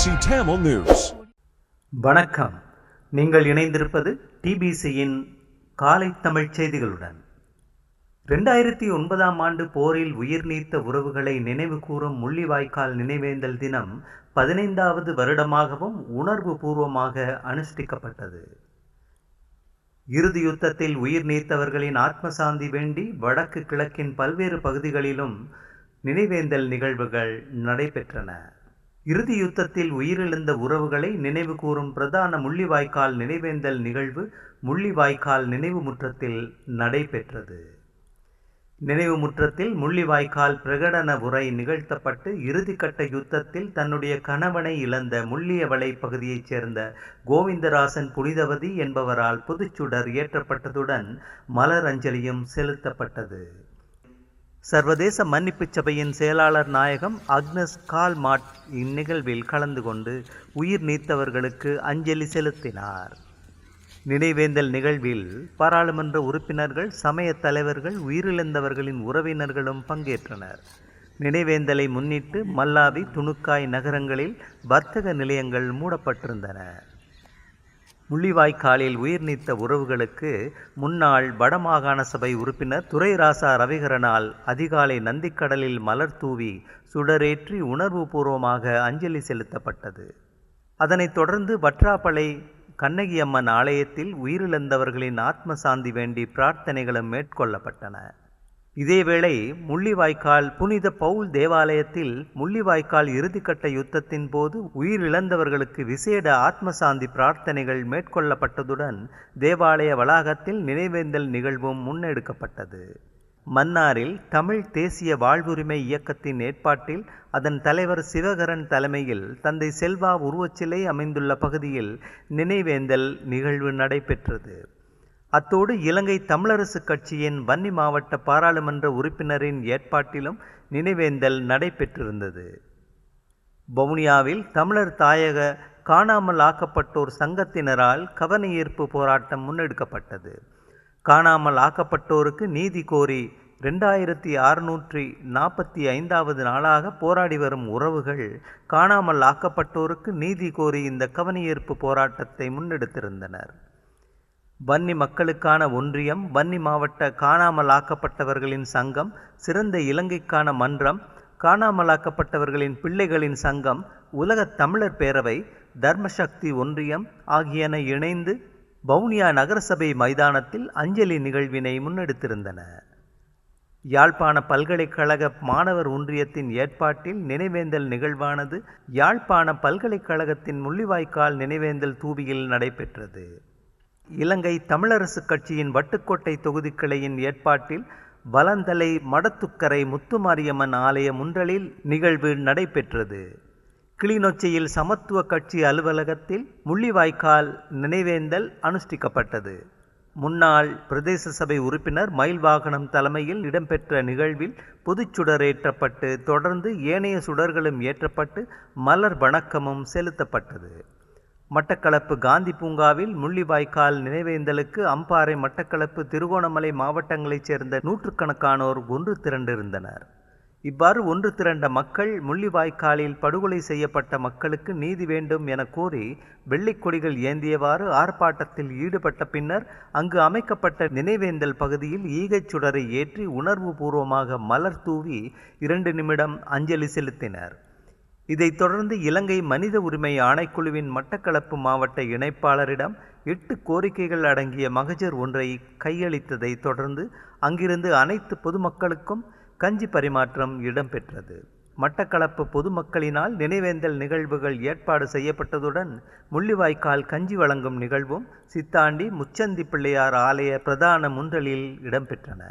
TBC Tamil News. வணக்கம். நீங்கள் இணைந்திருப்பது டிபிசியின் காலை தமிழ்ச் செய்திகளுடன். 2009ஆம் ஆண்டு போரில் உயிர் நீத்த உறவுகளை நினைவு கூறும் முள்ளிவாய்க்கால் நினைவேந்தல் தினம் 15வது வருடமாகவும் உணர்வு பூர்வமாக அனுஷ்டிக்கப்பட்டது. இறுதி யுத்தத்தில் உயிர் நீத்தவர்களின் ஆத்மசாந்தி வேண்டி வடக்கு கிழக்கின் பல்வேறு பகுதிகளிலும் நினைவேந்தல் நிகழ்வுகள் நடைபெற்றன. இறுதி யுத்தத்தில் உயிரிழந்த உறவுகளை நினைவு கூறும் பிரதான முள்ளிவாய்க்கால் நினைவேந்தல் நிகழ்வு முள்ளிவாய்க்கால் நினைவு முற்றத்தில் நடைபெற்றது. நினைவு முற்றத்தில் முள்ளிவாய்க்கால் பிரகடன உரை நிகழ்த்தப்பட்டு இறுதிக்கட்ட யுத்தத்தில் தன்னுடைய கணவனை இழந்த முள்ளியவளை பகுதியைச் சேர்ந்த கோவிந்தராசன் புனிதவதி என்பவரால் புதுச்சுடர் ஏற்றப்பட்டதுடன் மலர் அஞ்சலியும் செலுத்தப்பட்டது. சர்வதேச மன்னிப்பு சபையின் செயலாளர் நாயகம் அக்னஸ் கால்மாட் இந்நிகழ்வில் கலந்து கொண்டு உயிர் நீத்தவர்களுக்கு அஞ்சலி செலுத்தினார். நினைவேந்தல் நிகழ்வில் பாராளுமன்ற உறுப்பினர்கள், சமய தலைவர்கள், உயிரிழந்தவர்களின் உறவினர்களும் பங்கேற்றனர். நினைவேந்தலை முன்னிட்டு மல்லாவி, துணுக்காய் நகரங்களில் வர்த்தக நிலையங்கள் மூடப்பட்டிருந்தன. முள்ளிவாய்க்காலில் உயிர் நீத்த உறவுகளுக்கு முன்னாள் வடமாகாண சபை உறுப்பினர் துரைராசா ரவிகரனால் அதிகாலை நந்திக்கடலில் மலர் தூவி சுடரேற்றி உணர்வு பூர்வமாக அஞ்சலி செலுத்தப்பட்டது. அதனைத் தொடர்ந்து வற்றாப்பளை கண்ணகியம்மன் ஆலயத்தில் உயிரிழந்தவர்களின் ஆத்மசாந்தி வேண்டி பிரார்த்தனைகளும் மேற்கொள்ளப்பட்டன. இதேவேளை முள்ளிவாய்க்கால் புனித பவுல் தேவாலயத்தில் முள்ளிவாய்க்கால் இறுதிக்கட்ட யுத்தத்தின் போது உயிரிழந்தவர்களுக்கு விசேட ஆத்மசாந்தி பிரார்த்தனைகள் மேற்கொள்ளப்பட்டதுடன் தேவாலய வளாகத்தில் நினைவேந்தல் நிகழ்வும் முன்னெடுக்கப்பட்டது. மன்னாரில் தமிழ் தேசிய வாழ்வுரிமை இயக்கத்தின் ஏற்பாட்டில் அதன் தலைவர் சிவகரன் தலைமையில் தந்தை செல்வா உருவச்சிலை அமைந்துள்ள பகுதியில் நினைவேந்தல் நிகழ்வு நடைபெற்றது. அத்தோடு இலங்கை தமிழரசு கட்சியின் வன்னி மாவட்ட பாராளுமன்ற உறுப்பினரின் ஏற்பாட்டிலும் நினைவேந்தல் நடைபெற்றிருந்தது. வவுனியாவில் தமிழர் தாயக காணாமல் ஆக்கப்பட்டோர் சங்கத்தினரால் கவனஈர்ப்பு போராட்டம் முன்னெடுக்கப்பட்டது. காணாமல் ஆக்கப்பட்டோருக்கு நீதி கோரி 2645வது நாளாக போராடி வரும் உறவுகள் காணாமல் ஆக்கப்பட்டோருக்கு நீதி கோரி இந்த கவனஈர்ப்பு போராட்டத்தை முன்னெடுத்திருந்தனர். வன்னி மக்களுக்கான ஒன்றியம், வன்னி மாவட்ட காணாமல் ஆக்கப்பட்டவர்களின் சங்கம், சிறந்த இலங்கைக்கான மன்றம், காணாமலாக்கப்பட்டவர்களின் பிள்ளைகளின் சங்கம், உலகத் தமிழர் பேரவை, தர்மசக்தி ஒன்றியம் ஆகியன இணைந்து வவுனியா நகரசபை மைதானத்தில் அஞ்சலி நிகழ்வினை முன்னெடுத்திருந்தன. யாழ்ப்பாண பல்கலைக்கழக மாணவர் ஒன்றியத்தின் ஏற்பாட்டில் நினைவேந்தல் நிகழ்வானது யாழ்ப்பாண பல்கலைக்கழகத்தின் முள்ளிவாய்க்கால் நினைவேந்தல் தூபியில் நடைபெற்றது. இலங்கை தமிழரசு கட்சியின் வட்டுக்கோட்டை தொகுதி கிளையின் ஏற்பாட்டில் வலந்தலை மடத்துக்கரை முத்துமாரியம்மன் ஆலய முன்றலில் நிகழ்வு நடைபெற்றது. கிளிநொச்சியில் சமத்துவ கட்சி அலுவலகத்தில் முள்ளிவாய்க்கால் நினைவேந்தல் அனுஷ்டிக்கப்பட்டது. முன்னாள் பிரதேச சபை உறுப்பினர் மயில்வாகனம் தலைமையில் இடம்பெற்ற நிகழ்வில் பொதுச்சுடர் ஏற்றப்பட்டு தொடர்ந்து ஏனைய சுடர்களும் ஏற்றப்பட்டு மலர் வணக்கமும் செலுத்தப்பட்டது. மட்டக்களப்பு காந்தி பூங்காவில் முள்ளிவாய்க்கால் நினைவேந்தலுக்கு அம்பாறை, மட்டக்களப்பு, திருகோணமலை மாவட்டங்களைச் சேர்ந்த நூற்றுக்கணக்கானோர் ஒன்று திரண்டிருந்தனர். இவ்வாறு ஒன்று திரண்ட மக்கள் முள்ளிவாய்க்காலில் படுகொலை செய்யப்பட்ட மக்களுக்கு நீதி வேண்டும் என கோரி வெள்ளைக்கொடிகள் ஏந்தியவாறு ஆர்ப்பாட்டத்தில் ஈடுபட்ட பின்னர் அங்கு அமைக்கப்பட்ட நினைவேந்தல் பகுதியில் ஈகைச் சுடரை ஏற்றி உணர்வு பூர்வமாக மலர் தூவி 2 நிமிடம் அஞ்சலி செலுத்தினர். இதைத் தொடர்ந்து இலங்கை மனித உரிமை ஆணைக்குழுவின் மட்டக்களப்பு மாவட்ட இணைப்பாளரிடம் 8 கோரிக்கைகள் அடங்கிய மகஜர் ஒன்றை கையளித்ததை தொடர்ந்து அங்கிருந்து அனைத்து பொதுமக்களுக்கும் கஞ்சி பரிமாற்றம் இடம்பெற்றது. மட்டக்களப்பு பொதுமக்களினால் நினைவேந்தல் நிகழ்வுகள் ஏற்பாடு செய்யப்பட்டதுடன் முள்ளிவாய்க்கால் கஞ்சி வழங்கும் நிகழ்வும் சித்தாண்டி முச்சந்தி பிள்ளையார் ஆலய பிரதான முன்றலில் இடம்பெற்றன.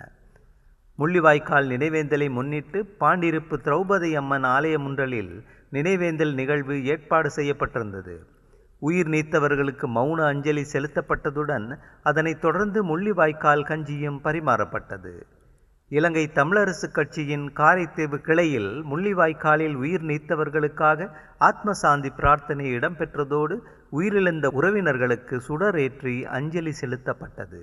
முள்ளிவாய்க்கால் நினைவேந்தலை முன்னிட்டு பாண்டிருப்பு திரௌபதி அம்மன் ஆலய முன்றலில் நினைவேந்தல் நிகழ்வு ஏற்பாடு செய்யப்பட்டிருந்தது. உயிர் நீத்தவர்களுக்கு மௌன அஞ்சலி செலுத்தப்பட்டதுடன் அதனைத் தொடர்ந்து முள்ளிவாய்க்கால் கஞ்சியும் பரிமாறப்பட்டது. இலங்கை தமிழரசு கட்சியின் காரைதீவு கிளையில் முள்ளிவாய்க்காலில் உயிர் நீத்தவர்களுக்காக ஆத்மசாந்தி பிரார்த்தனை இடம்பெற்றதோடு உயிரிழந்த உறவினர்களுக்கு சுடரேற்றி அஞ்சலி செலுத்தப்பட்டது.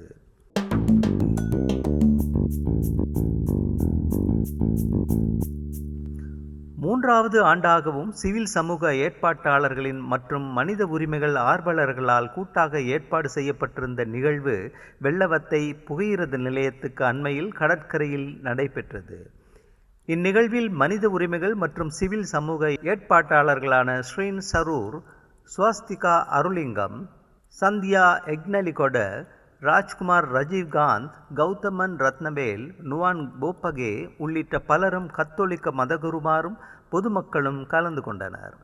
மூன்றாவது ஆண்டாகவும் சிவில் சமூக ஏற்பாட்டாளர்களின் மற்றும் மனித உரிமைகள் ஆர்வலர்களால் கூட்டாக ஏற்பாடு செய்யப்பட்டிருந்த நிகழ்வு வெள்ளவத்தை புகையிரத நிலையத்துக்கு அண்மையில் கடற்கரையில் நடைபெற்றது. இந்நிகழ்வில் மனித உரிமைகள் மற்றும் சிவில் சமூக ஏற்பாட்டாளர்களான ஸ்ரீன் சரூர், ஸ்வஸ்திகா அருலிங்கம், சந்தியா எக்னலிகொட, ராஜ்குமார் ரஜீவ்காந்த், கௌதமன் ரத்னவேல், நுவான் போப்பகே உள்ளிட்ட பலரும் கத்தோலிக்க மதகுருமாரும் பொதுமக்களும் கலந்து கொண்டனர்.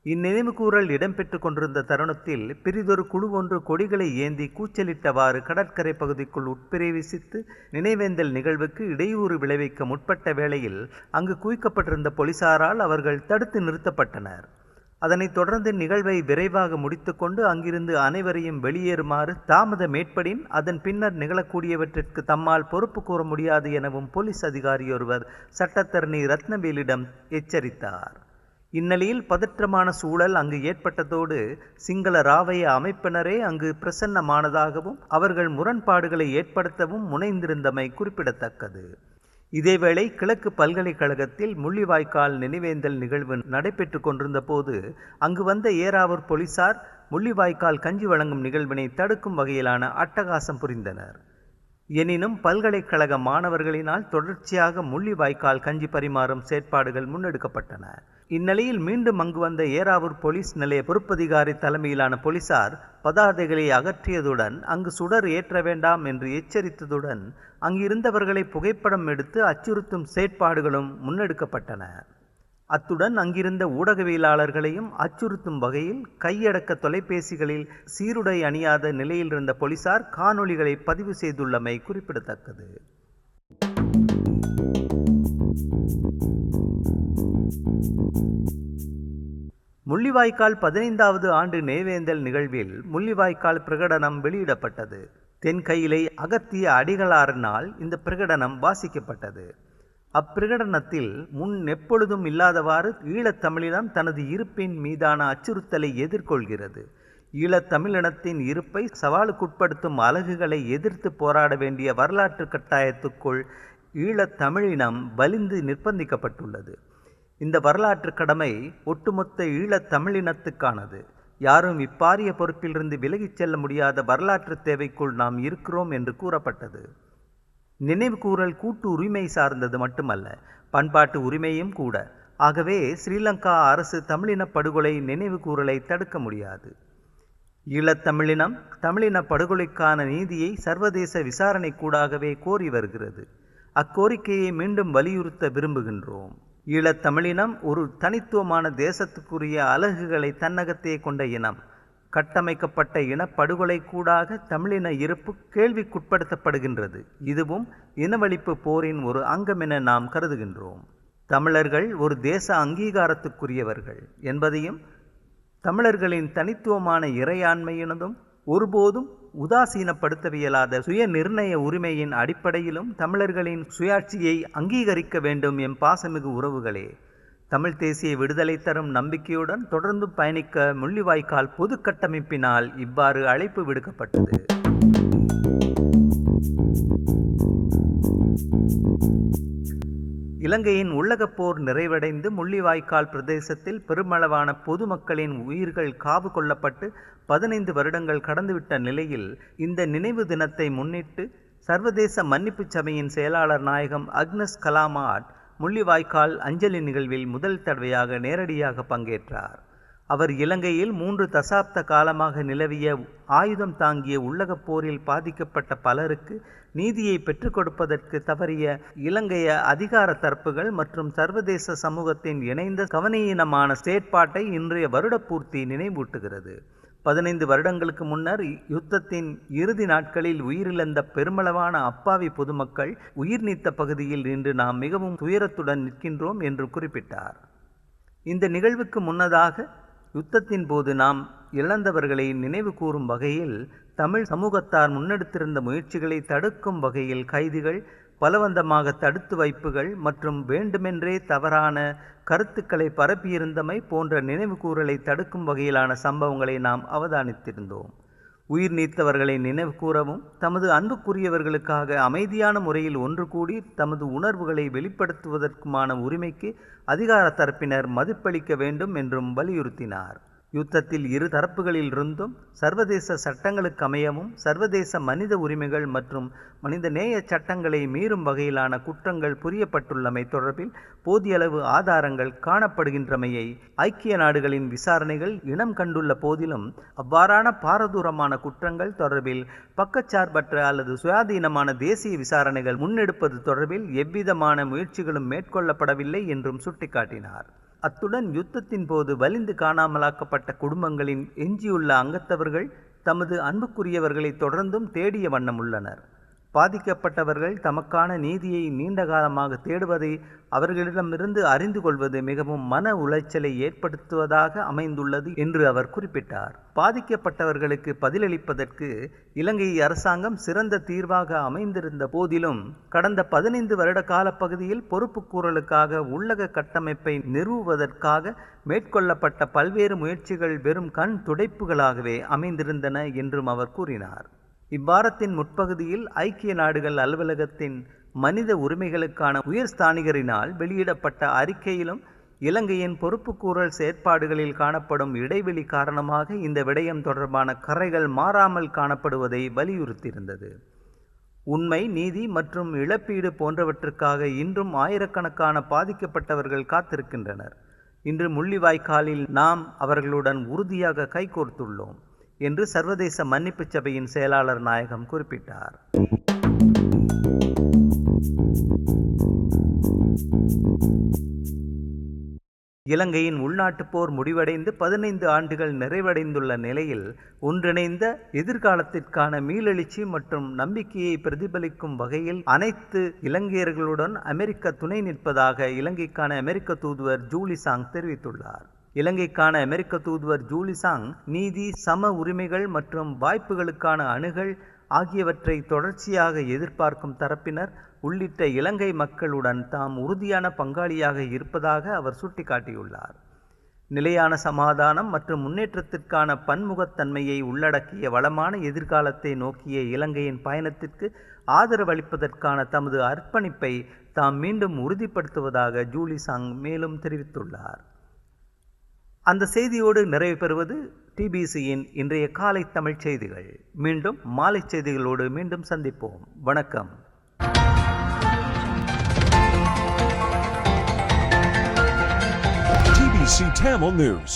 இந்நினைவுகூரல் இடம்பெற்று கொண்டிருந்த தருணத்தில் பிரிதொரு குழு ஒன்று கொடிகளை ஏந்தி கூச்சலிட்டவாறு கடற்கரை பகுதிக்குள் உட்பிரவேசித்து நினைவேந்தல் நிகழ்வுக்கு இடையூறு விளைவிக்க முற்பட்ட வேளையில் அங்கு குவிக்கப்பட்டிருந்த போலீசாரால் அவர்கள் தடுத்து நிறுத்தப்பட்டனர். அதனைத் தொடர்ந்து நிகழ்வை விரைவாக முடித்துக்கொண்டு அங்கிருந்து அனைவரையும் வெளியேறுமாறு தாமதமேற்படின் அதன் பின்னர் நிகழக்கூடியவற்றிற்கு தம்மால் பொறுப்பு கூற முடியாது எனவும் போலீஸ் அதிகாரியொருவர் சட்டத்தரணி ரத்னவேலிடம் எச்சரித்தார். இந்நிலையில் பதற்றமான சூழல் அங்கு ஏற்பட்டதோடு சிங்கள ராவய அமைப்பினரே அங்கு பிரசன்னமானதாகவும் அவர்கள் முரண்பாடுகளை ஏற்படுத்தவும் முனைந்திருந்தமை குறிப்பிடத்தக்கது. இதேவேளை கிழக்கு பல்கலைக்கழகத்தில் முள்ளிவாய்க்கால் நினைவேந்தல் நிகழ்வு நடைபெற்று கொண்டிருந்த போது அங்கு வந்த ஏறாவூர் போலீசார் முள்ளிவாய்க்கால் கஞ்சி வழங்கும் நிகழ்வினை தடுக்கும் வகையிலான அட்டகாசம் புரிந்தனர். எனினும் பல்கலைக்கழக மாணவர்களினால் தொடர்ச்சியாக முள்ளிவாய்க்கால் கஞ்சி பரிமாறும் செயற்பாடுகள் முன்னெடுக்கப்பட்டன. இந்நிலையில் மீண்டும் அங்கு வந்த ஏறாவூர் போலீஸ் நிலைய பொறுப்பதிகாரி தலைமையிலான போலீசார் பதாதைகளை அகற்றியதுடன் அங்கு சுடர் ஏற்ற வேண்டாம் என்று எச்சரித்ததுடன் அங்கிருந்தவர்களை புகைப்படம் எடுத்து அச்சுறுத்தும் செயற்பாடுகளும் முன்னெடுக்கப்பட்டன. அத்துடன் அங்கிருந்த ஊடகவியலாளர்களையும் அச்சுறுத்தும் வகையில் கையடக்க தொலைபேசிகளில் சீருடை அணியாத நிலையில் இருந்த போலீசார் காணொளிகளை பதிவு செய்துள்ளமை குறிப்பிடத்தக்கது. முள்ளிவாய்க்கால் 15வது ஆண்டு நினைவேந்தல் நிகழ்வில் முள்ளிவாய்க்கால் பிரகடனம் வெளியிடப்பட்டது. தென்கையிலை அகத்திய அடிகளாரினால் இந்த பிரகடனம் வாசிக்கப்பட்டது. அப்பிரகடனத்தில் முன் எப்பொழுதும் இல்லாதவாறு ஈழத்தமிழினம் தனது இருப்பின் மீதான அச்சுறுத்தலை எதிர்கொள்கிறது. ஈழத்தமிழினத்தின் இருப்பை சவாலுக்குட்படுத்தும் அலகுகளை எதிர்த்து போராட வேண்டிய வரலாற்று கட்டாயத்துக்குள் ஈழத்தமிழினம் வலிந்து நிர்பந்திக்கப்பட்டுள்ளது. இந்த வரலாற்று கடமை ஒட்டுமொத்த ஈழத்தமிழினத்துக்கானது. யாரும் இப்பாரிய பொறுப்பிலிருந்து விலகிச் செல்ல முடியாத வரலாற்று தேவைக்குள் நாம் இருக்கிறோம் என்று கூறப்பட்டது. நினைவு கூறல் கூட்டு உரிமை சார்ந்தது மட்டுமல்ல, பண்பாட்டு உரிமையும் கூட. ஆகவே ஸ்ரீலங்கா அரசு தமிழின படுகொலை நினைவு கூறலை தடுக்க முடியாது. ஈழத்தமிழினம் தமிழின படுகொலைக்கான நீதியை சர்வதேச விசாரணை கூடாகவே கோரி வருகிறது. அக்கோரிக்கையை மீண்டும் வலியுறுத்த விரும்புகின்றோம். ஈழத்தமிழினம் ஒரு தனித்துவமான தேசத்துக்குரிய அலகுகளை தன்னகத்தே கொண்ட இனம். கட்டமைக்கப்பட்ட இனப்படுகொலை கூடாக தமிழின இருப்பு கேள்விக்குட்படுத்தப்படுகின்றது. இதுவும் இனவழிப்பு போரின் ஒரு அங்கமென நாம் கருதுகின்றோம். தமிழர்கள் ஒரு தேச அங்கீகாரத்துக்குரியவர்கள் என்பதையும் தமிழர்களின் தனித்துவமான இறையாண்மையினதும் ஒருபோதும் உதாசீனப்படுத்தவியலாத சுய நிர்ணய உரிமையின் அடிப்படையிலும் தமிழர்களின் சுயாட்சியை அங்கீகரிக்க வேண்டும் எம் பாசமிகு உறவுகளே. தமிழ் தேசிய விடுதலை தரும் நம்பிக்கையுடன் தொடர்ந்து பயணிக்க முள்ளிவாய்க்கால் பொது கட்டமைப்பினால் இவ்வாறு அழைப்பு விடுக்கப்பட்டது. இலங்கையின் உள்ளகப் போர் நிறைவடைந்து முள்ளிவாய்க்கால் பிரதேசத்தில் பெருமளவான பொதுமக்களின் உயிர்கள் காவு கொள்ளப்பட்டு 15 வருடங்கள் கடந்துவிட்ட நிலையில் இந்த நினைவு தினத்தை முன்னிட்டு சர்வதேச மன்னிப்பு சபையின் செயலாளர் நாயகம் அக்னஸ் கலாமாட் முள்ளிவாய்க்கால் அஞ்சலி நிகழ்வில் முதல் தடவையாக நேரடியாக பங்கேற்றார். அவர் இலங்கையில் 3 தசாப்த காலமாக நிலவிய ஆயுதம் தாங்கிய உள்ளகப் போரில் பாதிக்கப்பட்ட பலருக்கு நீதியை பெற்றுக் கொடுப்பதற்கு தவறிய இலங்கைய அதிகார தரப்புகள் மற்றும் சர்வதேச சமூகத்தின் இணைந்த கவனீனமான செயற்பாட்டை இன்றைய வருடப்பூர்த்தி நினைவூட்டுகிறது. 15 வருடங்களுக்கு முன்னர் யுத்தத்தின் இறுதி நாட்களில் உயிரிழந்த பெருமளவான அப்பாவி பொதுமக்கள் உயிர் நீத்த பகுதியில் இன்று நாம் மிகவும் துயரத்துடன் நிற்கின்றோம் என்று குறிப்பிட்டார். இந்த நிகழ்வுக்கு முன்னதாக யுத்தத்தின் போது நாம் இழந்தவர்களை நினைவு கூறும் வகையில் தமிழ் சமூகத்தார் முன்னெடுத்திருந்த முயற்சிகளை தடுக்கும் வகையில் கைதிகள், பலவந்தமாக தடுத்து வைப்புகள் மற்றும் வேண்டுமென்றே தவறான கருத்துக்களை பரப்பியிருந்தமை போன்ற நினைவு கூறலை தடுக்கும் வகையிலான சம்பவங்களை நாம் அவதானித்திருந்தோம். உயிர் நீத்தவர்களை நினைவு கூறவும் தமது அன்புக்குரியவர்களுக்காக அமைதியான முறையில் ஒன்று கூடி தமது உணர்வுகளை வெளிப்படுத்துவதற்குமான உரிமைக்கு அதிகார தரப்பினர் மதிப்பளிக்க வேண்டும் என்றும் வலியுறுத்தினார். யுத்தத்தில் இரு தரப்புகளிலிருந்தும் சர்வதேச சட்டங்களுக்கு அமையவும் சர்வதேச மனித உரிமைகள் மற்றும் மனிதநேய சட்டங்களை மீறும் வகையிலான குற்றங்கள் புரியப்பட்டுள்ளமை தொடர்பில் போதியளவு ஆதாரங்கள் காணப்படுகின்றமையை ஐக்கிய நாடுகளின் விசாரணைகள் இனம் கண்டுள்ள போதிலும் அவ்வாறான பாரதூரமான குற்றங்கள் தொடர்பில் பக்கச்சார்பற்ற அல்லது சுயாதீனமான தேசிய விசாரணைகள் முன்னெடுப்பது தொடர்பில் எவ்விதமான முயற்சிகளும் மேற்கொள்ளப்படவில்லை என்றும் சுட்டிக்காட்டினார். அத்துடன் யுத்தத்தின் போது வலிந்து காணாமலாக்கப்பட்ட குடும்பங்களின் எஞ்சியுள்ள அங்கத்தவர்கள் தமது அன்புக்குரியவர்களை தொடர்ந்தும் தேடிய வண்ணம் உள்ளனர். பாதிக்கப்பட்டவர்கள் தமக்கான நீதியை நீண்ட காலமாக தேடுவதை அவர்களிடமிருந்து அறிந்து கொள்வது மிகவும் மன உளைச்சலை ஏற்படுத்துவதாக அமைந்துள்ளது என்று அவர் குறிப்பிட்டார். பாதிக்கப்பட்டவர்களுக்கு பதிலளிப்பதற்கு இலங்கை அரசாங்கம் சிறந்த தீர்வாக அமைந்திருந்த போதிலும் கடந்த 15 வருட கால பகுதியில் பொறுப்புக்கூறலுக்காக உள்ளக கட்டமைப்பை நிறுவுவதற்காக மேற்கொள்ளப்பட்ட பல்வேறு முயற்சிகள் வெறும் கண் துடைப்புகளாகவே அமைந்திருந்தன என்றும் அவர் கூறினார். இவ்வாரத்தின் முற்பகுதியில் ஐக்கிய நாடுகள் அலுவலகத்தின் மனித உரிமைகளுக்கான உயர்ஸ்தானிகரினால் வெளியிடப்பட்ட அறிக்கையிலும் இலங்கையின் பொறுப்புக்கூறல் செயற்பாடுகளில் காணப்படும் இடைவெளி காரணமாக இந்த விடயம் தொடர்பான கறைகள் மாறாமல் காணப்படுவதை வலியுறுத்தியிருந்தது. உண்மை, நீதி மற்றும் இழப்பீடு போன்றவற்றுக்காக இன்றும் ஆயிரக்கணக்கான பாதிக்கப்பட்டவர்கள் காத்திருக்கின்றனர். இன்று முள்ளிவாய்க்காலில் நாம் அவர்களுடன் உறுதியாக கைகோர்த்துள்ளோம் என்று சர்வதேச மன்னிப்பு சபையின் செயலாளர் நாயகம் குறிப்பிட்டார். இலங்கையின் உள்நாட்டுப் போர் முடிவடைந்து 15 ஆண்டுகள் நிறைவடைந்துள்ள நிலையில் ஒன்றிணைந்த எதிர்காலத்திற்கான மீளெழுச்சி மற்றும் நம்பிக்கையை பிரதிபலிக்கும் வகையில் அனைத்து இலங்கையர்களுடன் அமெரிக்கா துணை நிற்பதாக இலங்கைக்கான அமெரிக்க தூதுவர் ஜூலி சாங் தெரிவித்துள்ளார். இலங்கைக்கான அமெரிக்க தூதுவர் ஜூலி சாங் நீதி, சம உரிமைகள் மற்றும் வாய்ப்புகளுக்கான அணுகல் ஆகியவற்றை தொடர்ச்சியாக எதிர்பார்க்கும் தரப்பினர் உள்ளிட்ட இலங்கை மக்களுடன் தாம் உறுதியான பங்காளியாக இருப்பதாக அவர் சுட்டிக்காட்டியுள்ளார். நிலையான சமாதானம் மற்றும் முன்னேற்றத்திற்கான பன்முகத்தன்மையை உள்ளடக்கிய வளமான எதிர்காலத்தை நோக்கிய இலங்கையின் பயணத்திற்கு ஆதரவளிப்பதற்கான தமது அர்ப்பணிப்பை தாம் மீண்டும் உறுதிப்படுத்துவதாக ஜூலி சாங் மேலும் தெரிவித்துள்ளார். அந்த செய்தியோடு நிறைவு பெறுவது டிபிசியின் இன்றைய காலை தமிழ் செய்திகள். மீண்டும் மாலை செய்திகளோடு மீண்டும் சந்திப்போம். வணக்கம். TBC Tamil News.